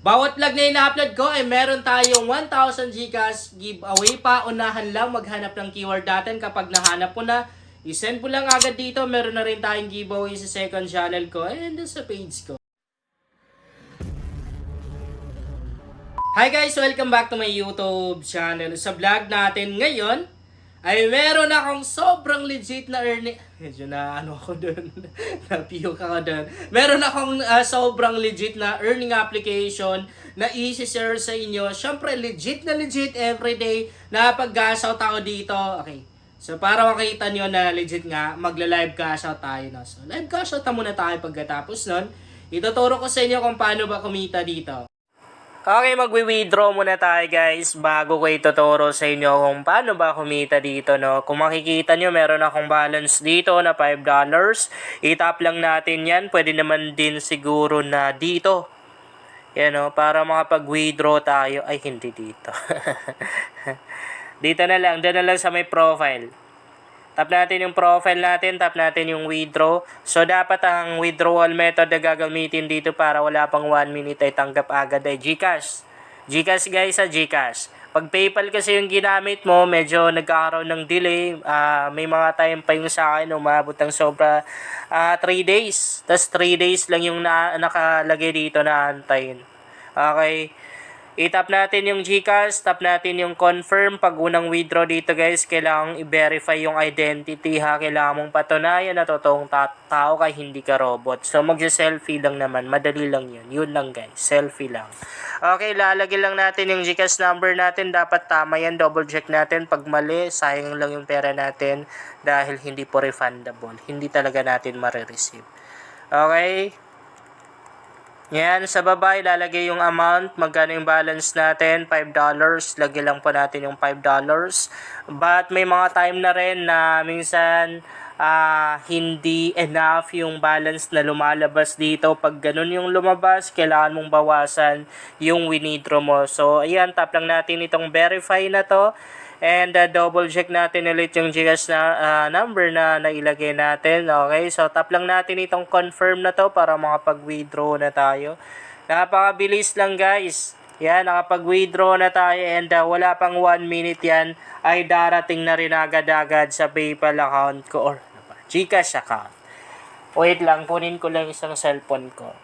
Bawat vlog na ina-upload ko ay meron tayong 1,000 Gcash giveaway pa. Unahan lang maghanap ng keyword natin. Kapag nahanap mo na, isend mo lang agad dito. Meron na rin tayong giveaway sa second channel ko and sa page ko. Hi guys! Welcome back to my YouTube channel. Sa vlog natin ngayon, ay meron akong sobrang legit na earning. Medyo na ano ako dun. Napiyok ako dun. Meron akong sobrang legit na earning application na i-share sa inyo. Syempre legit na legit everyday na pag-cash out ako dito. Okay. So para makita nyo na legit nga, magla-live cash out tayo. No? So live cash out muna tayo pagkatapos nun. Ituturo ko sa inyo kung paano ba kumita dito. Okay, magwi-withdraw muna tayo guys bago ko ituturo sa inyo kung paano ba kumita dito, no. Kung makikita nyo, meron akong balance dito na $5. I-tap lang natin yan. Pwede naman din siguro na dito. Yan, no, para makapag-withdraw tayo. Ay, hindi dito. Dito na lang. Doon na lang sa may profile. Tap natin yung profile natin, tap natin yung withdraw. So, dapat ang withdrawal method na gagamitin dito para wala pang 1 minute ay tanggap agad ay GCash. GCash guys, GCash. Pag PayPal kasi yung ginamit mo, medyo nagkakaroon ng delay. May mga time pa yung sa akin, umabot ng sobra 3 days. Tapos 3 days lang yung nakalagay dito na antayin. Okay. I-tap natin yung GCash, tap natin yung confirm. Pag unang withdraw dito guys, kailangang i-verify yung identity ha. Kailangan mong patunayan na totoong tao ka, hindi ka robot. So magsa-selfie lang naman, madali lang yun. Yun lang guys, selfie lang. Okay, lalagyan lang natin yung GCash number natin. Dapat tama yan, double check natin. Pag mali, sayang lang yung pera natin dahil hindi po refundable. Hindi talaga natin marireceive. Okay. Yan, sa baba ilalagay yung amount, magkano yung balance natin, $5. Lagyan lang po natin yung $5. But may mga time na rin na minsan hindi enough yung balance na lumalabas dito. Pag ganun yung lumabas, kailangan mong bawasan yung withdraw mo. So, ayan, tap lang natin itong verify na to. And double check natin ulit yung GCash na number na nailagay natin. Okay, so tap lang natin itong confirm na to para makapag-withdraw na tayo. Napakabilis lang guys. Yan, nakapag-withdraw na tayo and wala pang 1 minute yan ay darating na rin agad-agad sa PayPal account ko or GCash account. Wait lang, kunin ko lang isang cellphone ko.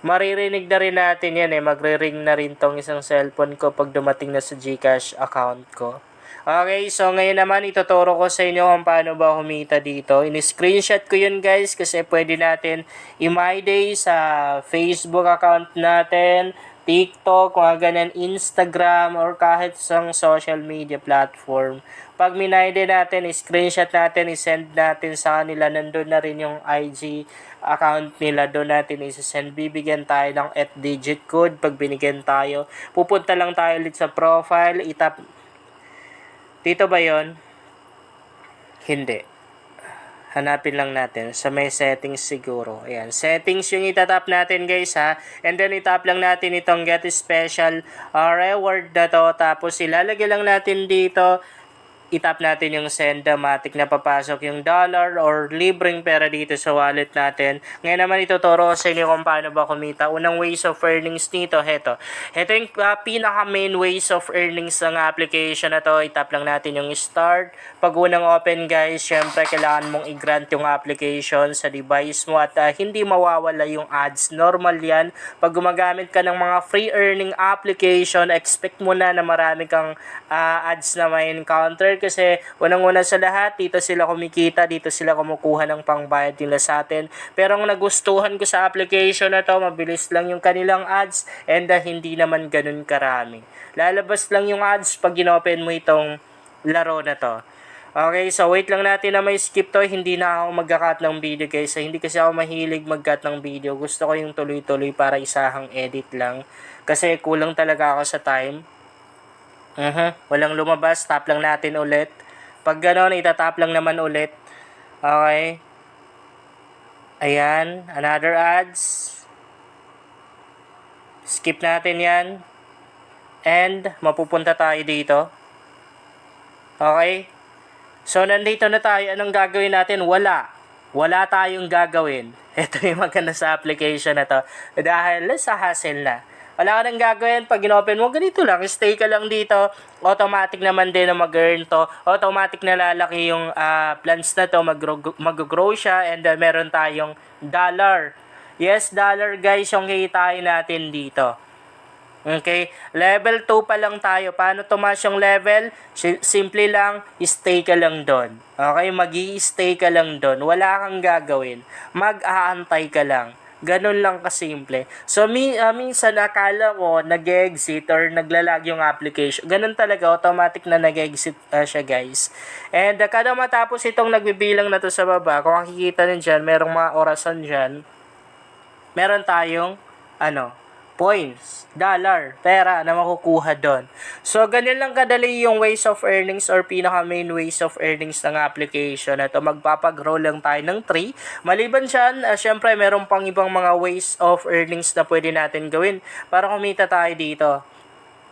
Maririnig na rin natin yan magre-ring na rin tong isang cellphone ko pag dumating na sa GCash account ko. Okay, so ngayon naman ituturo ko sa inyo kung paano ba humita dito. In-screenshot ko yun guys kasi pwede natin i-my day sa Facebook account natin, TikTok, mga ganyan, Instagram, or kahit isang social media platform. Pag minay day natin, i-screenshot natin, i-send natin sa kanila, nandun na rin yung IG account nila, doon natin i-send. Bibigyan tayo ng 8-digit code pag binigyan tayo. Pupunta lang tayo ulit sa profile, itap. Dito ba yon? Hindi. Hanapin lang natin sa may settings siguro. Ayan, settings yung itatap natin guys ha. And then itap lang natin itong get special reward na to. Tapos ilalagay lang natin dito. Itap natin yung send, matik na papasok yung dollar or libreng pera dito sa wallet natin. Ngayon naman ituturo ko sa inyo kung paano ba kumita. Unang ways of earnings nito, heto. Heto yung pinaka main ways of earnings ng application na to. Itap lang natin yung start. Pag unang open guys, syempre kailangan mong i-grant yung application sa device mo at hindi mawawala yung ads. Normal yan. Pag gumagamit ka ng mga free earning application, expect mo na marami kang ads na may encounter. Kasi unang-una sa lahat, dito sila kumikita, dito sila kumukuha ng pangbayad nila sa atin. Pero ang nagustuhan ko sa application na to, mabilis lang yung kanilang ads and hindi naman ganun karami. Lalabas lang yung ads pag inopen mo itong laro na to. Okay, so wait lang natin na may skip to. Hindi na ako mag-cut ng video guys. So, hindi kasi ako mahilig mag-cut ng video. Gusto ko yung tuloy-tuloy para isahang edit lang. Kasi kulang talaga ako sa time. Walang lumabas, tap lang natin ulit. Pag gano'n, itatap lang naman ulit. Okay. Ayan, another ads. Skip natin yan. And, mapupunta tayo dito. Okay. So, nandito na tayo. Anong gagawin natin? Wala. Wala tayong gagawin. Ito yung maganda sa application na to. Dahil sa hassle na. Wala ka nang gagawin. Pag in-open mo, ganito lang. Stay ka lang dito. Automatic naman din na mag-earn to. Automatic na lalaki yung plans na to. Mag-grow siya. And meron tayong dollar. Yes, dollar guys yung kikitain natin dito. Okay, level 2 pa lang tayo. Paano tumaas yung level? Simple lang, stay ka lang doon. Okay, magi-stay ka lang doon. Wala kang gagawin. Mag-aantay ka lang. Ganun lang kasimple. So, minsan akala mo nag-exit or naglalag yung application. Ganun talaga, automatic na nag-exit siya guys. And kada matapos itong nagbibilang na to sa baba, kung makikita nyo dyan, merong mga orasan dyan. Meron tayong, points, dollar, pera na makukuha doon. So, ganyan lang kadali yung ways of earnings or pinaka main ways of earnings ng application na ito. Magpapagrow lang tayo ng 3. Maliban dyan, syempre, meron pang ibang mga ways of earnings na pwede natin gawin para kumita tayo dito.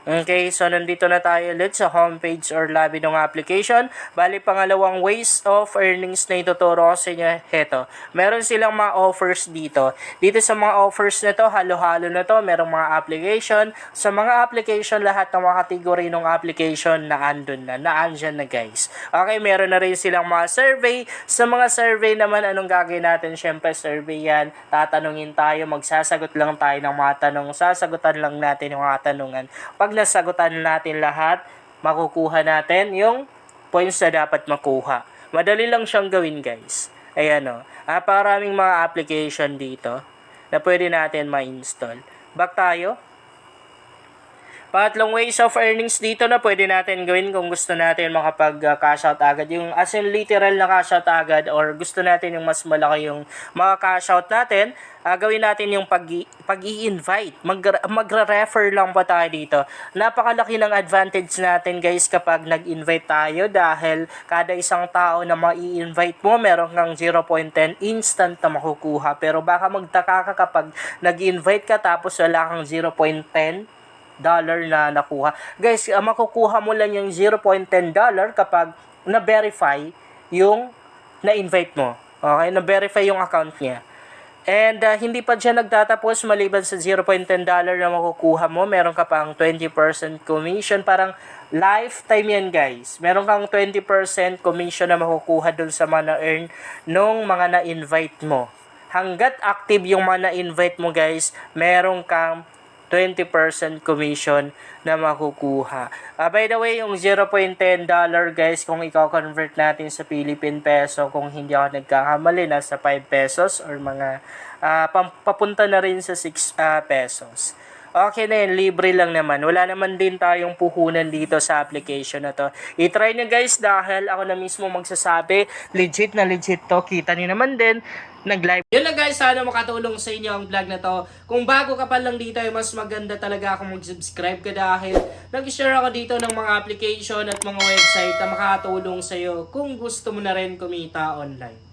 Okay, so nandito na tayo ulit sa homepage or lobby ng application. Bali, pangalawang ways of earnings na ituturo ko sa inyo. Heto, meron silang mga offers dito. Dito sa mga offers na to, halo-halo na to, merong mga application. Sa mga application, lahat ng mga kategory ng application na naandyan na guys. Okay, meron na rin silang mga survey. Sa mga survey naman, anong gagawin natin? Syempre, survey yan. Tatanungin tayo, magsasagot lang tayo ng mga tanong. Sasagutan lang natin yung mga tanungan. Pag nasagutan natin lahat, makukuha natin yung points na dapat makuha. Madali lang siyang gawin guys. Ayan o. Maraming mga application dito na pwede natin ma-install. Back tayo. Pangatlong ways of earnings dito na pwede natin gawin kung gusto natin makapag-cash out agad. Yung as in literal na cash out agad or gusto natin yung mas malaki yung mga cash out natin, gawin natin yung pag-i-invite. Magre-refer lang pa tayo dito. Napakalaki ng advantage natin guys kapag nag-invite tayo dahil kada isang tao na ma-i-invite mo, meron kang 0.10 instant na makukuha. Pero baka magtaka ka kapag nag-invite ka tapos wala kang 0.10 dollar na nakuha. Guys, makukuha mo lang yung 0.10 dollar kapag na-verify yung na-invite mo. Okay? Na-verify yung account niya. And hindi pa dyan nagtatapos maliban sa 0.10 dollar na makukuha mo. Meron ka pang 20% commission. Parang lifetime yan guys. Meron kang 20% commission na makukuha dun sa mga na-earn nung mga na-invite mo. Hanggat active yung mga na-invite mo guys, meron kang 20% commission na makukuha. By the way, yung 0.10 dollar guys, kung i-convert natin sa Philippine peso, kung hindi ako nagkakamali, nasa 5 pesos or mga papunta na rin sa 6 pesos. Okay na yun, libre lang naman. Wala naman din tayong puhunan dito sa application na to. I-try nyo guys dahil ako na mismo magsasabi, legit na legit to. Kita nyo naman din, nag-live. Yun lang guys, sana makatulong sa inyo ang vlog na to. Kung bago ka pa lang dito, ay mas maganda talaga kung mag-subscribe ka dahil nag-share ako dito ng mga application at mga website na makatulong sa iyo kung gusto mo na rin kumita online.